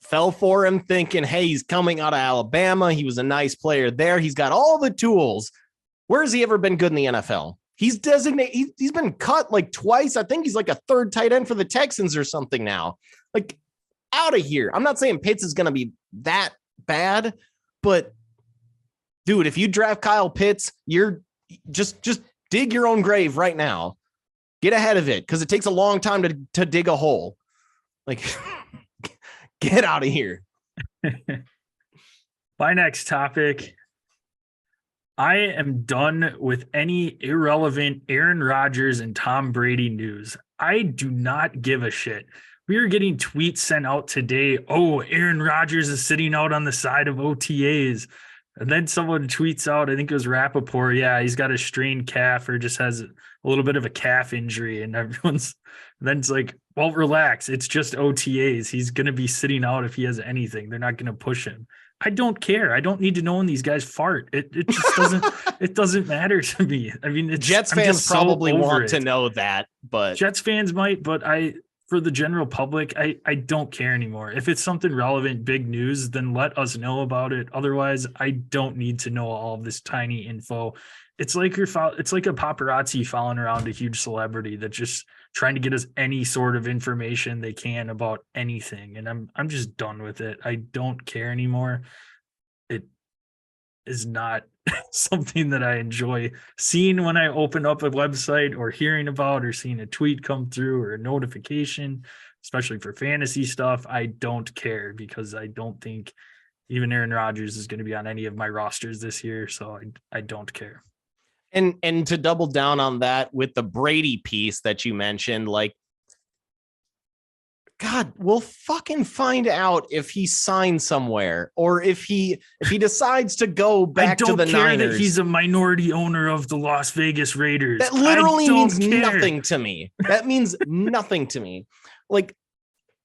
fell for him thinking, hey, he's coming out of Alabama. He was a nice player there. He's got all the tools. Where has he ever been good in the NFL? He's designated. He's been cut like twice. I think he's like a 3rd tight end for the Texans or something now. Like, out of here. I'm not saying Pitts is going to be that bad, but dude, if you draft Kyle Pitts, you're just dig your own grave right now. Get ahead of it, because it takes a long time to dig a hole. Like, get out of here. My next topic. I am done with any irrelevant Aaron Rodgers and Tom Brady news. I do not give a shit. We are getting tweets sent out today. Oh, Aaron Rodgers is sitting out on the side of OTAs. And then someone tweets out, I think it was Rappaport, yeah, he's got a strained calf or just has a little bit of a calf injury. And then it's like, well, relax. It's just OTAs. He's going to be sitting out if he has anything. They're not going to push him. I don't care. I don't need to know when these guys fart. It just doesn't, it doesn't matter to me. I mean, Jets fans probably want to know that, but Jets fans might, but for the general public, I don't care anymore. If it's something relevant, big news, then let us know about it. Otherwise, I don't need to know all of this tiny info. It's like it's like a paparazzi following around a huge celebrity that's just trying to get us any sort of information they can about anything. And I'm just done with it. I don't care anymore. It is not something that I enjoy seeing when I open up a website or hearing about or seeing a tweet come through or a notification, especially for fantasy stuff. I don't care, because I don't think even Aaron Rodgers is going to be on any of my rosters this year. So I don't care. And to double down on that with the Brady piece that you mentioned, like, God, we'll fucking find out if he signs somewhere or if he decides to go back to the Niners. I don't care that he's a minority owner of the Las Vegas Raiders. That literally means nothing to me. That means nothing to me. Like,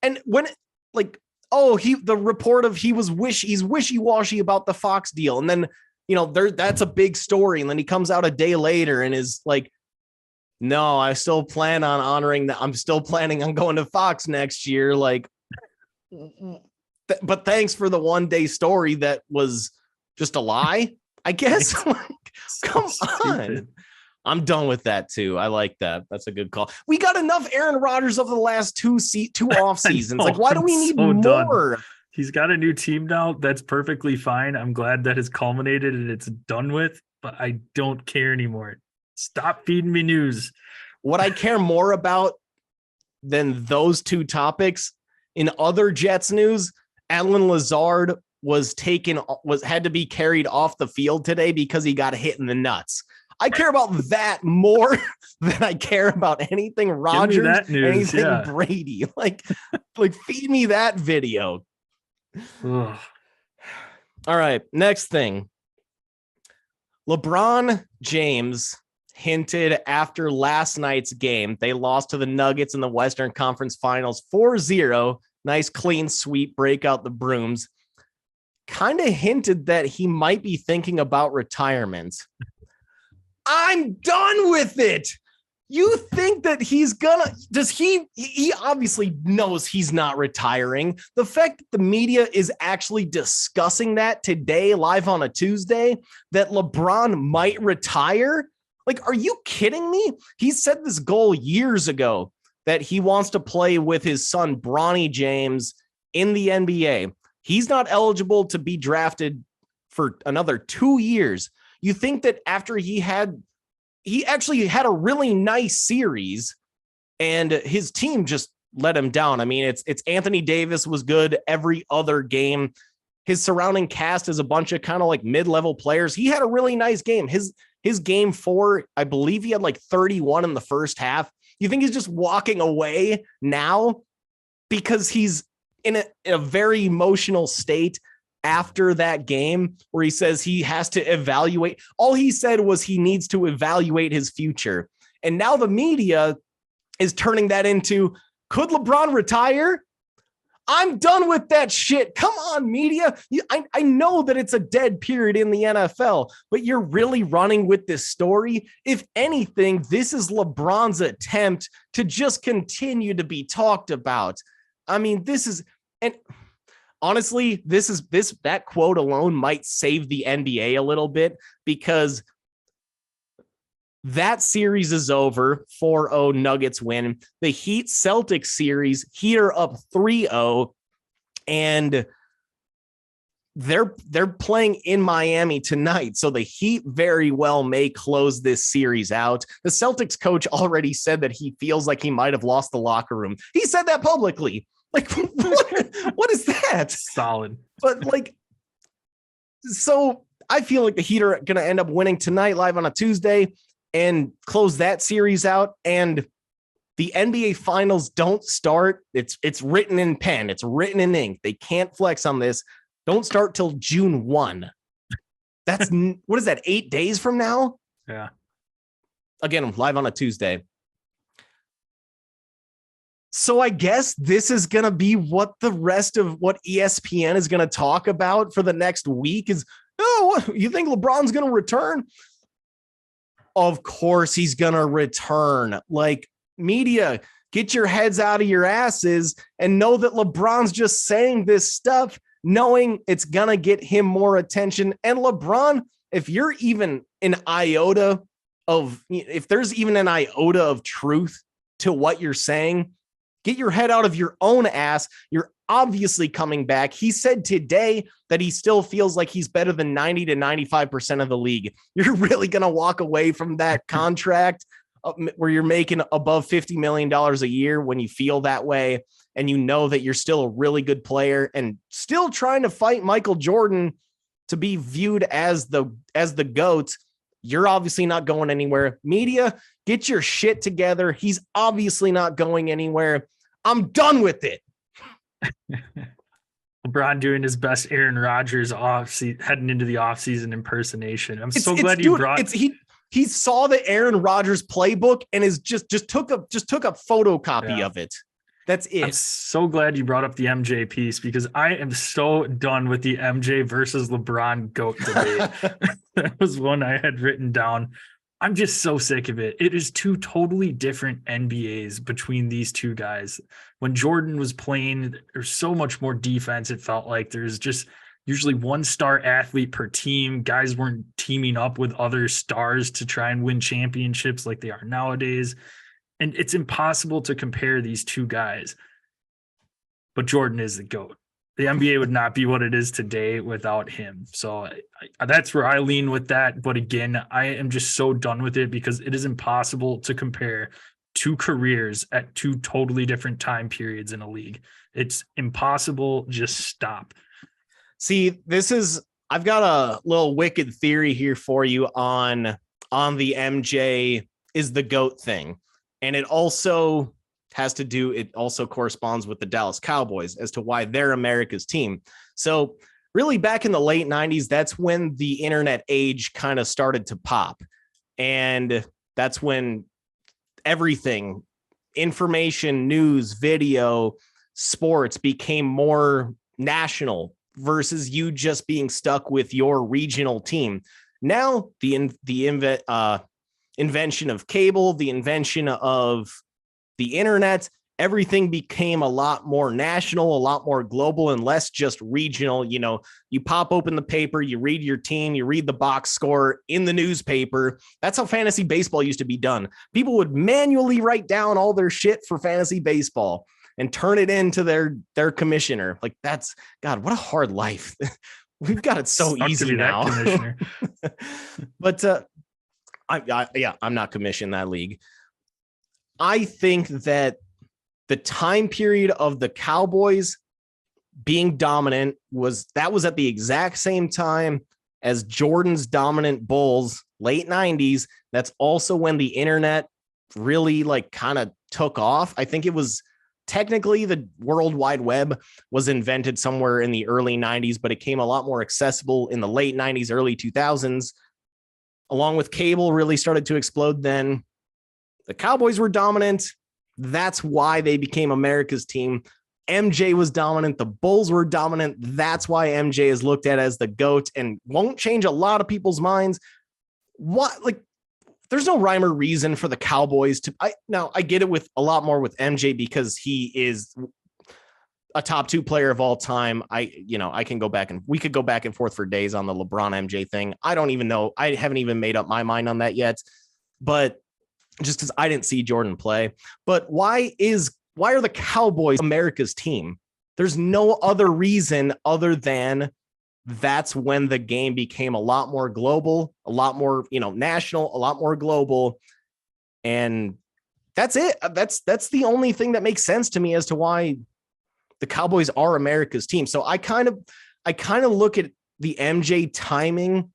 and when, like, oh, the report of he's wishy-washy about the Fox deal, and then, you know, that's a big story, and then he comes out a day later and is like, no, I still plan on honoring that. I'm still planning on going to Fox next year. Like, but thanks for the 1-day story that was just a lie, I guess. Like, come on. I'm done with that too. I like that. That's a good call. We got enough Aaron Rodgers over the last two off seasons. Like, why do we need more? Done. He's got a new team now. That's perfectly fine. I'm glad that has culminated and it's done with, but I don't care anymore. Stop feeding me news. What I care more about than those two topics, in other Jets news, Alan Lazard had to be carried off the field today because he got hit in the nuts. I care about that more than I care about anything Rodgers, anything Brady. Like feed me that video. Ugh. All right, next thing. LeBron James hinted after last night's game. They lost to the Nuggets in the Western Conference Finals 4-0. Nice clean sweep, break out the brooms. Kind of hinted that he might be thinking about retirement. I'm done with it. You think that he's gonna, he obviously knows he's not retiring. The fact that the media is actually discussing that today, live on a Tuesday, that LeBron might retire. Like, are you kidding me? He set this goal years ago that he wants to play with his son, Bronny James, in the NBA. He's not eligible to be drafted for another 2 years. You think that after he actually had a really nice series and his team just let him down. I mean, it's Anthony Davis was good every other game. His surrounding cast is a bunch of kind of like mid-level players. He had a really nice game. His game 4, I believe he had like 31 in the first half. You think he's just walking away now because he's in a very emotional state after that game where he says he has to evaluate? All he said was he needs to evaluate his future. And now the media is turning that into, could LeBron retire? I'm done with that shit. Come on, media. I know that it's a dead period in the NFL, but you're really running with this story. If anything, this is LeBron's attempt to just continue to be talked about. I mean, and honestly, that quote alone might save the NBA a little bit, because that series is over. 4-0 Nuggets win. The Heat Celtics series, Heat are up 3-0, and they're playing in Miami tonight. So the Heat very well may close this series out. The Celtics coach already said that he feels like he might have lost the locker room. He said that publicly. Like, what is that? Solid. But like, so I feel like the Heat are going to end up winning tonight live on a Tuesday and close that series out. And the NBA finals don't start. It's written in pen. It's written in ink. They can't flex on this. Don't start till June 1. That's what is that? 8 days from now? Yeah. Again, live on a Tuesday. So I guess this is going to be what the rest of what ESPN is going to talk about for the next week is, what, you think LeBron's going to return? Of course he's going to return. Like, media, get your heads out of your asses and know that LeBron's just saying this stuff, knowing it's going to get him more attention. And LeBron, if there's even an iota of truth to what you're saying, get your head out of your own ass. You're obviously coming back. He said today that he still feels like he's better than 90 to 95% of the league. You're really going to walk away from that contract where you're making above $50 million a year when you feel that way, and you know that you're still a really good player and still trying to fight Michael Jordan to be viewed as the GOAT. You're obviously not going anywhere. Media, get your shit together. He's obviously not going anywhere. I'm done with it. LeBron doing his best Aaron Rodgers heading into the offseason impersonation. I'm so glad you brought. He saw the Aaron Rodgers playbook and is just took a photocopy of it. That's it. I'm so glad you brought up the MJ piece, because I am so done with the MJ versus LeBron GOAT debate. That was one I had written down. I'm just so sick of it. It is two totally different NBAs between these two guys. When Jordan was playing, there's so much more defense. It felt like there's just usually one star athlete per team. Guys weren't teaming up with other stars to try and win championships like they are nowadays. And it's impossible to compare these two guys. But Jordan is the GOAT. The NBA would not be what it is today without him. So that's where I lean with that. But again, I am just so done with it because it is impossible to compare two careers at two totally different time periods in a league. It's impossible. Just stop. See, I've got a little wicked theory here for you on the MJ is the GOAT thing. And it also corresponds with the Dallas Cowboys as to why they're America's team. So really back in the late 90s, that's when the internet age kind of started to pop. And that's when everything, information, news, video, sports became more national versus you just being stuck with your regional team. Now the invention of cable, the invention of the internet, everything became a lot more national, a lot more global, and less just regional. You know, you pop open the paper, you read your team, you read the box score in the newspaper. That's how fantasy baseball used to be done. People would manually write down all their shit for fantasy baseball and turn it into their commissioner. Like, that's, God, what a hard life. We've got it so easy now. But I'm not commissioned that league. I think that the time period of the Cowboys being dominant was at the exact same time as Jordan's dominant Bulls, late 90s. That's also when the internet really kind of took off. I think it was technically the World Wide Web was invented somewhere in the early 90s, but it came a lot more accessible in the late 90s, early 2000s. Along with cable really started to explode then. The Cowboys were dominant. That's why they became America's team. MJ was dominant. The Bulls were dominant. That's why MJ is looked at as the GOAT and won't change a lot of people's minds. There's no rhyme or reason for the Cowboys to. I get it with a lot more with MJ because he is a top 2 player of all time. I can go back and we could go back and forth for days on the LeBron MJ thing. I don't even know. I haven't even made up my mind on that yet, but just because I didn't see Jordan play. But why are the Cowboys America's team? There's no other reason other than that's when the game became a lot more global, a lot more, national, a lot more global. And that's it. That's the only thing that makes sense to me as to why the Cowboys are America's team. So I kind of look at the MJ timing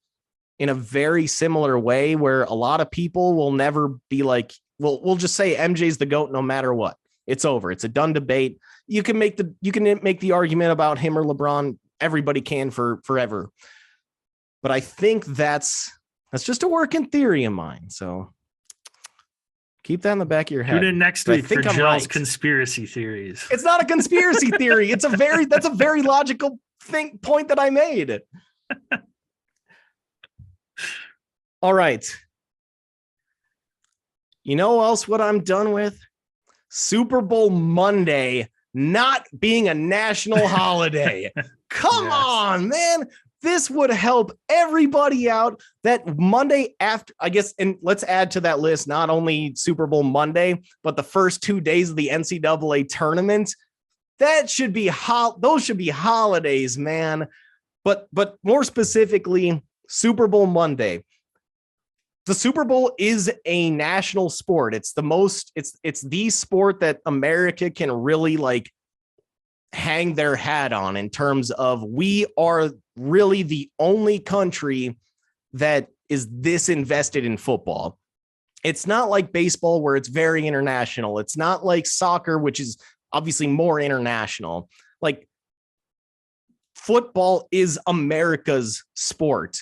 in a very similar way, where a lot of people will never be like, well, we'll just say MJ's the GOAT no matter what. It's over. It's a done debate. You can make the argument about him or LeBron. Everybody can for forever. But I think that's just a working theory of mine. So keep that in the back of your head. Tune in next week for Joel's conspiracy theories. It's not a conspiracy theory. That's a very logical point that I made. All right. You know else what I'm done with? Super Bowl Monday not being a national holiday. Come on, man. This would help everybody out. That Monday after, I guess, and let's add to that list not only Super Bowl Monday, but the first 2 days of the NCAA tournament. That should be those should be holidays, man. But more specifically, Super Bowl Monday. The Super Bowl is a national sport. It's the sport that America can really hang their hat on in terms of we are really the only country that is this invested in football. It's not like baseball where it's very international. It's not like soccer, which is obviously more international. Like, football is America's sport.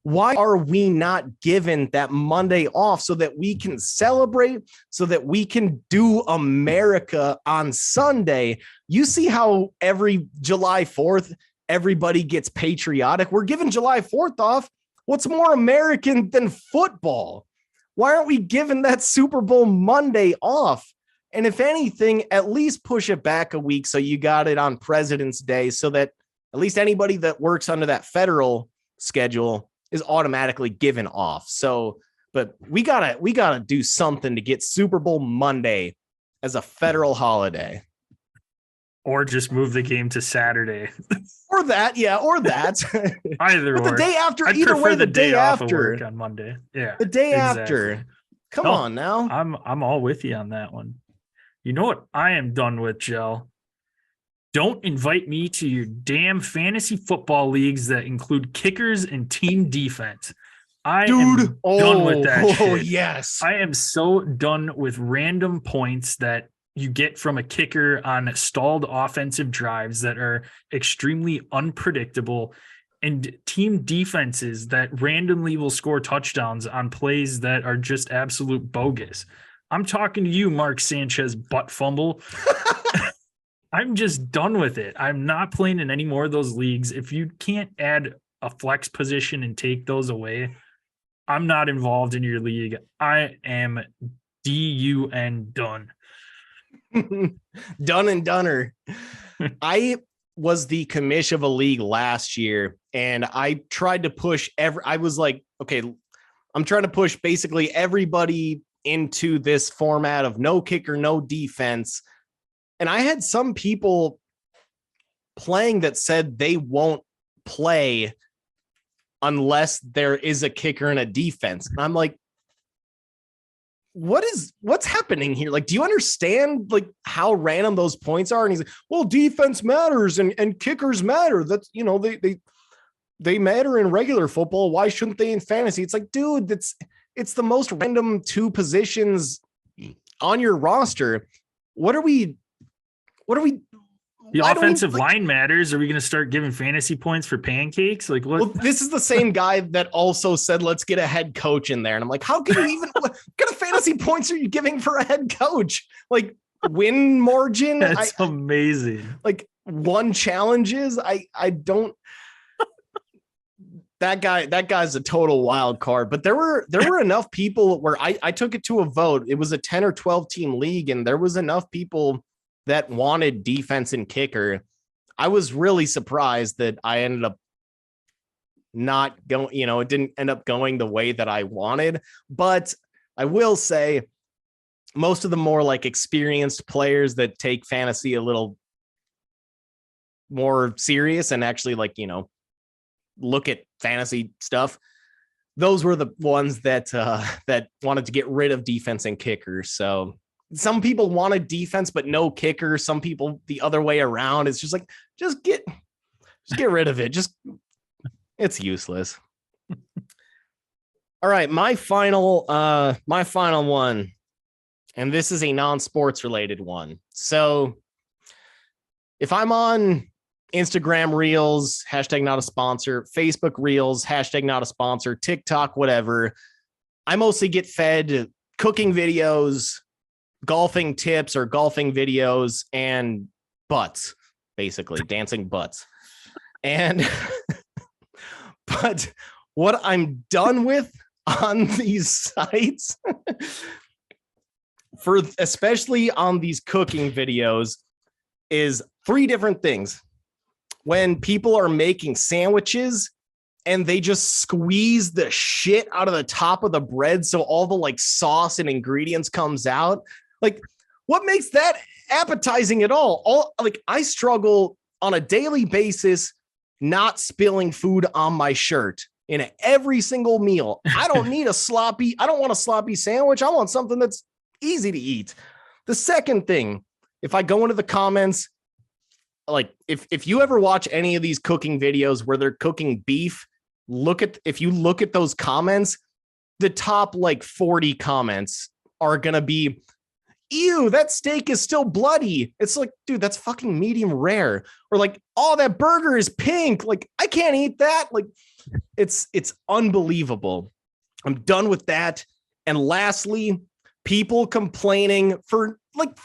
Why are we not given that Monday off so that we can celebrate, so that we can do America on Sunday? You see how every July 4th, everybody gets patriotic. We're giving July 4th off. What's more American than football? Why aren't we giving that Super Bowl Monday off? And if anything, at least push it back a week so you got it on President's Day, so that at least anybody that works under that federal schedule is automatically given off. So, but we gotta do something to get Super Bowl Monday as a federal holiday. Or just move the game to Saturday. Or that, yeah, or that. Either or the or. day after. I'd Either prefer way, the day off after. of work on Monday. Yeah. The day exactly. after. Come on now. I'm all with you on that one. You know what I am done with, Joe? Don't invite me to your damn fantasy football leagues that include kickers and team defense. I am done with that shit. Oh, yes. I am so done with random points that you get from a kicker on stalled offensive drives that are extremely unpredictable, and team defenses that randomly will score touchdowns on plays that are just absolute bogus. I'm talking to you, Mark Sanchez butt fumble. I'm just done with it. I'm not playing in any more of those leagues. If you can't add a flex position and take those away, I'm not involved in your league. I am DUN done. Done and doneer. I was the commish of a league last year, and I tried to push I was like, okay, I'm trying to push basically everybody into this format of no kicker, no defense. And I had some people playing that said they won't play unless there is a kicker and a defense. And I'm like, what's happening here? Like, do you understand like how random those points are? And he's like, well, defense matters and kickers matter. That's, you know, they matter in regular football. Why shouldn't they in fantasy? It's like, dude, it's the most random two positions on your roster. What are we? The offensive line matters. Are we going to start giving fantasy points for pancakes? Like, what? Well, this is the same guy that also said, let's get a head coach in there. And I'm like, how can you even, what kind of fantasy points are you giving for a head coach? Like win margin? That's amazing. Like one challenges. I don't, that guy's a total wild card, but there were enough people where I took it to a vote. It was a 10 or 12 team league, and there was enough people that wanted defense and kicker. I was really surprised that I ended up not going, you know, it didn't end up going the way that I wanted. But I will say most of the more like experienced players that take fantasy a little more serious and actually like, you know, look at fantasy stuff, those were the ones that that wanted to get rid of defense and kickers. So some people wanted defense, but no kicker. Some people the other way around. It's just like, just get rid of it. It's useless. All right. My final one, and this is a non-sports related one. So if I'm on Instagram Reels, hashtag not a sponsor, Facebook Reels, hashtag not a sponsor, TikTok, whatever, I mostly get fed cooking videos, golfing tips or golfing videos, and butts, basically dancing butts. And but what I'm done with on these sites for especially on these cooking videos is three different things. When people are making sandwiches and they just squeeze the shit out of the top of the bread so all the like sauce and ingredients comes out. Like, what makes that appetizing at all? Like, I struggle on a daily basis not spilling food on my shirt in every single meal. I don't want a sloppy sandwich. I want something that's easy to eat. The second thing, if I go into the comments, like if you ever watch any of these cooking videos where they're cooking beef, if you look at those comments, the top like 40 comments are going to be, ew, that steak is still bloody. It's like, dude, that's fucking medium rare. Or like, oh, that burger is pink. Like, I can't eat that. Like, it's unbelievable. I'm done with that. And lastly, people complaining for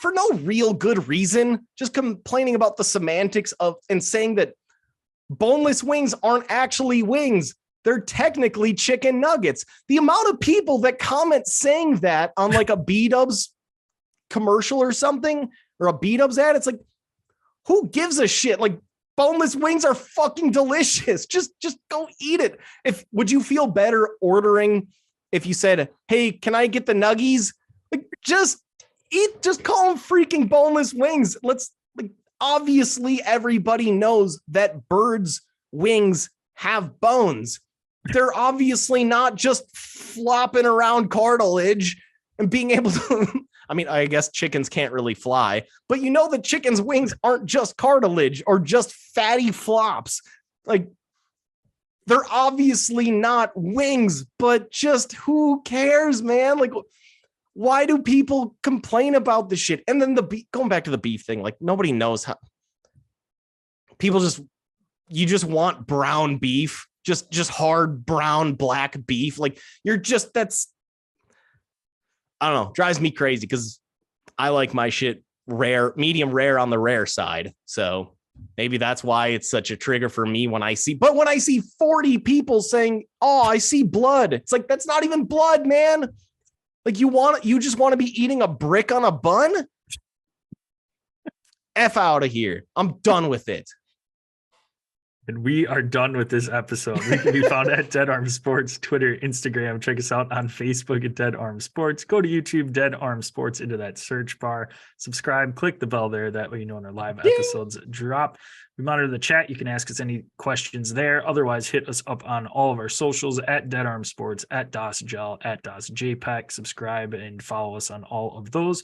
no real good reason, just complaining about the semantics of and saying that boneless wings aren't actually wings. They're technically chicken nuggets. The amount of people that comment saying that on like a B-Dubs commercial or something, or a B-Dubs ad, it's like, who gives a shit? Like, boneless wings are fucking delicious. Just go eat it. Would you feel better ordering if you said, hey, can I get the nuggies? Like, just call them freaking boneless wings. obviously everybody knows that birds' wings have bones. They're obviously not just flopping around cartilage and being able to, I mean, I guess chickens can't really fly, but you know that chickens' wings aren't just cartilage or just fatty flops. Like, they're obviously not wings, but just who cares, man? Like, why do people complain about this shit? And then going back to the beef thing, like, nobody knows how people you just want brown beef, just hard brown black beef. Like, that's, I don't know, drives me crazy because I like my shit rare, medium rare on the rare side. So maybe that's why it's such a trigger for me when I see 40 people saying, "Oh, I see blood." It's like, that's not even blood, man. Like, you just want to be eating a brick on a bun? F out of here. I'm done with it. And we are done with this episode. We can be found at Dead Arm Sports, Twitter, Instagram. Check us out on Facebook at Dead Arm Sports. Go to YouTube, Dead Arm Sports, into that search bar. Subscribe, click the bell there. That way you know when our live episodes drop. We monitor the chat. You can ask us any questions there. Otherwise, hit us up on all of our socials at Dead Arm Sports, at DosGel, at DosJPEG. Subscribe and follow us on all of those.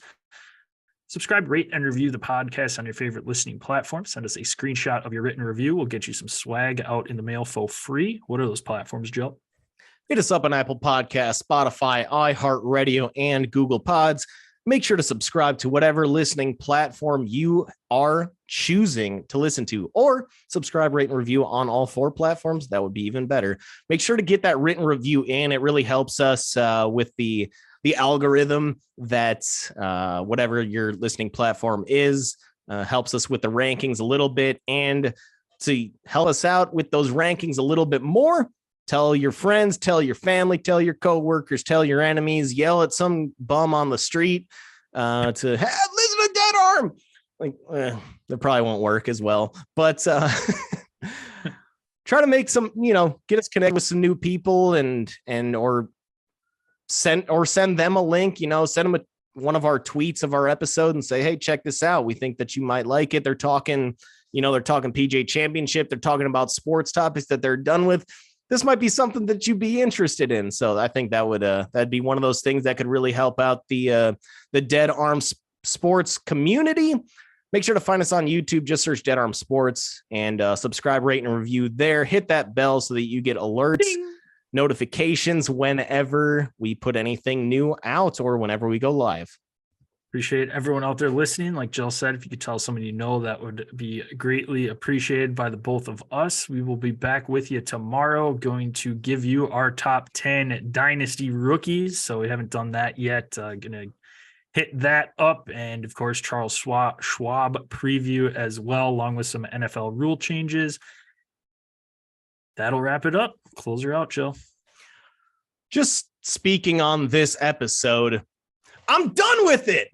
Subscribe, rate, and review the podcast on your favorite listening platform. Send us a screenshot of your written review. We'll get you some swag out in the mail for free. What are those platforms, Joe? Hit us up on Apple Podcasts, Spotify, iHeartRadio, and Google Pods. Make sure to subscribe to whatever listening platform you are choosing to listen to, or subscribe, rate, and review on all 4 platforms. That would be even better. Make sure to get that written review in. It really helps us with the algorithm that whatever your listening platform is, helps us with the rankings a little bit. And to help us out with those rankings a little bit more, tell your friends, tell your family, tell your coworkers, tell your enemies, yell at some bum on the street to listen to Dead Arm. Like, that probably won't work as well, but try to make some, get us connected with some new people or send them a link, send them one of our tweets of our episode and say, "Hey, check this out. We think that you might like it." They're talking PGA Championship. They're talking about sports topics that they're done with. This might be something that you'd be interested in. So I think that'd be one of those things that could really help out the Dead Arm Sports community. Make sure to find us on YouTube. Just search Dead Arm Sports and subscribe, rate, and review there. Hit that bell so that you get alerts. Ding. Notifications whenever we put anything new out or whenever we go live. Appreciate everyone out there listening. Like Jill said, if you could tell somebody you know, that would be greatly appreciated by the both of us. We will be back with you tomorrow, going to give you our top 10 dynasty rookies. So we haven't done that yet. Going to hit that up. And of course, Charles Schwab preview as well, along with some NFL rule changes. That'll wrap it up. Close her out, Jill. Just speaking on this episode, I'm done with it.